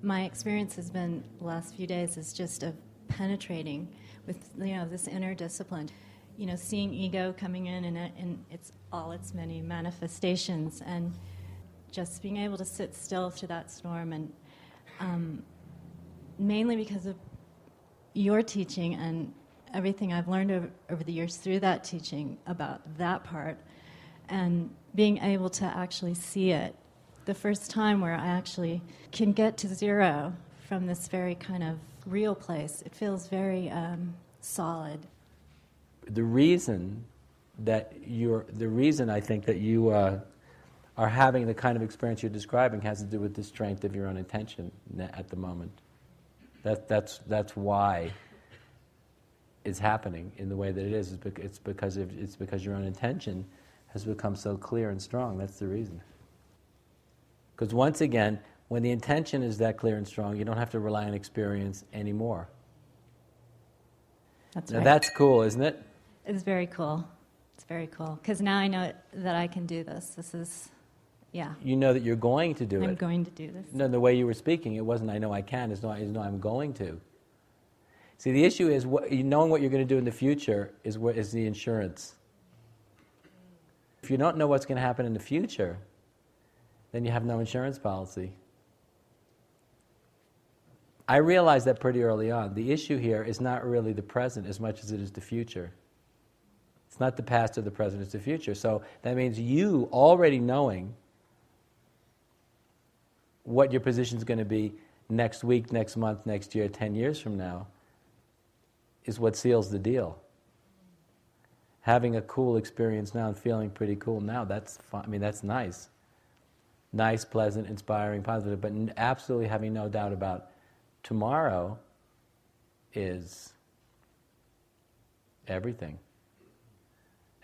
my experience has been the last few days is just of penetrating with, this inner discipline. Seeing ego coming in and its all its many manifestations, and just being able to sit still through that storm, and mainly because of your teaching and everything I've learned over the years through that teaching about that part, and being able to actually see it. The first time where I actually can get to zero from this very kind of real place. It feels very solid. The reason I think that you are having the kind of experience you're describing has to do with the strength of your own intention at the moment. That's why it's happening in the way that it is. It's because your own intention has become so clear and strong. That's the reason. Because once again, when the intention is that clear and strong, you don't have to rely on experience anymore. That's now right. That's cool, isn't it? It's very cool. It's very cool. Because now I know that I can do this. This is, yeah. You know that you're going to do it. I'm going to do this. No, the way you were speaking, it wasn't I know I can, it's no I'm going to. See, the issue is knowing what you're going to do in the future is the insurance. If you don't know what's going to happen in the future, then you have no insurance policy. I realized that pretty early on. The issue here is not really the present as much as it is the future. It's not the past or the present, it's the future. So that means you already knowing what your position is going to be next week, next month, next year, 10 years from now, is what seals the deal. Having a cool experience now and feeling pretty cool now, that's fun. I mean, that's nice. Nice, pleasant, inspiring, positive, but absolutely having no doubt about tomorrow is everything.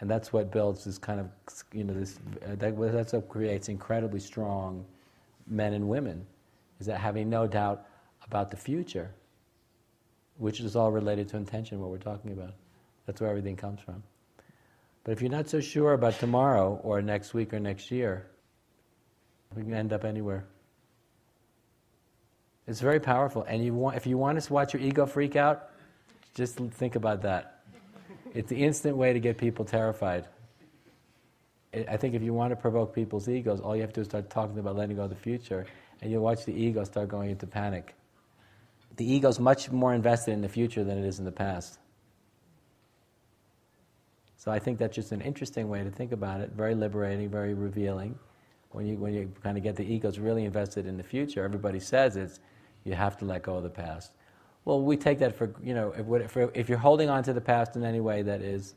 And that's what builds this kind of, that's what creates incredibly strong men and women, is that having no doubt about the future, which is all related to intention, what we're talking about. That's where everything comes from. But if you're not so sure about tomorrow or next week or next year, we can end up anywhere. It's very powerful. And if you want to watch your ego freak out, just think about that. It's the instant way to get people terrified. I think if you want to provoke people's egos, all you have to do is start talking about letting go of the future, and you'll watch the ego start going into panic. The ego's much more invested in the future than it is in the past. So I think that's just an interesting way to think about it, very liberating, very revealing. When you kind of get the ego's really invested in the future, everybody says you have to let go of the past. Well, we take that for, if you're holding on to the past in any way that is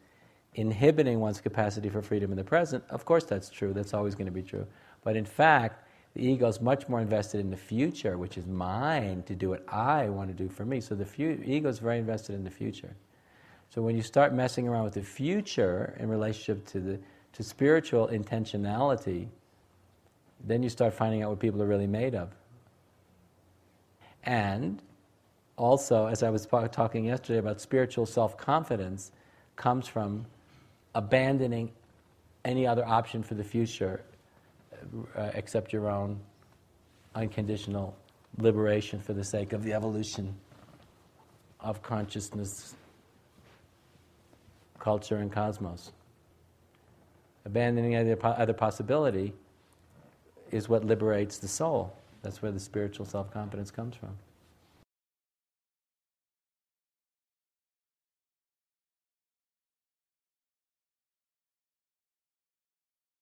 inhibiting one's capacity for freedom in the present, of course that's true, that's always going to be true. But in fact, the ego is much more invested in the future, which is mine to do what I want to do for me. So the ego is very invested in the future. So when you start messing around with the future in relationship to spiritual intentionality, then you start finding out what people are really made of. And also, as I was talking yesterday about spiritual self-confidence, comes from abandoning any other option for the future except your own unconditional liberation for the sake of the evolution of consciousness, culture, and cosmos. Abandoning any other possibility is what liberates the soul. That's where the spiritual self-confidence comes from.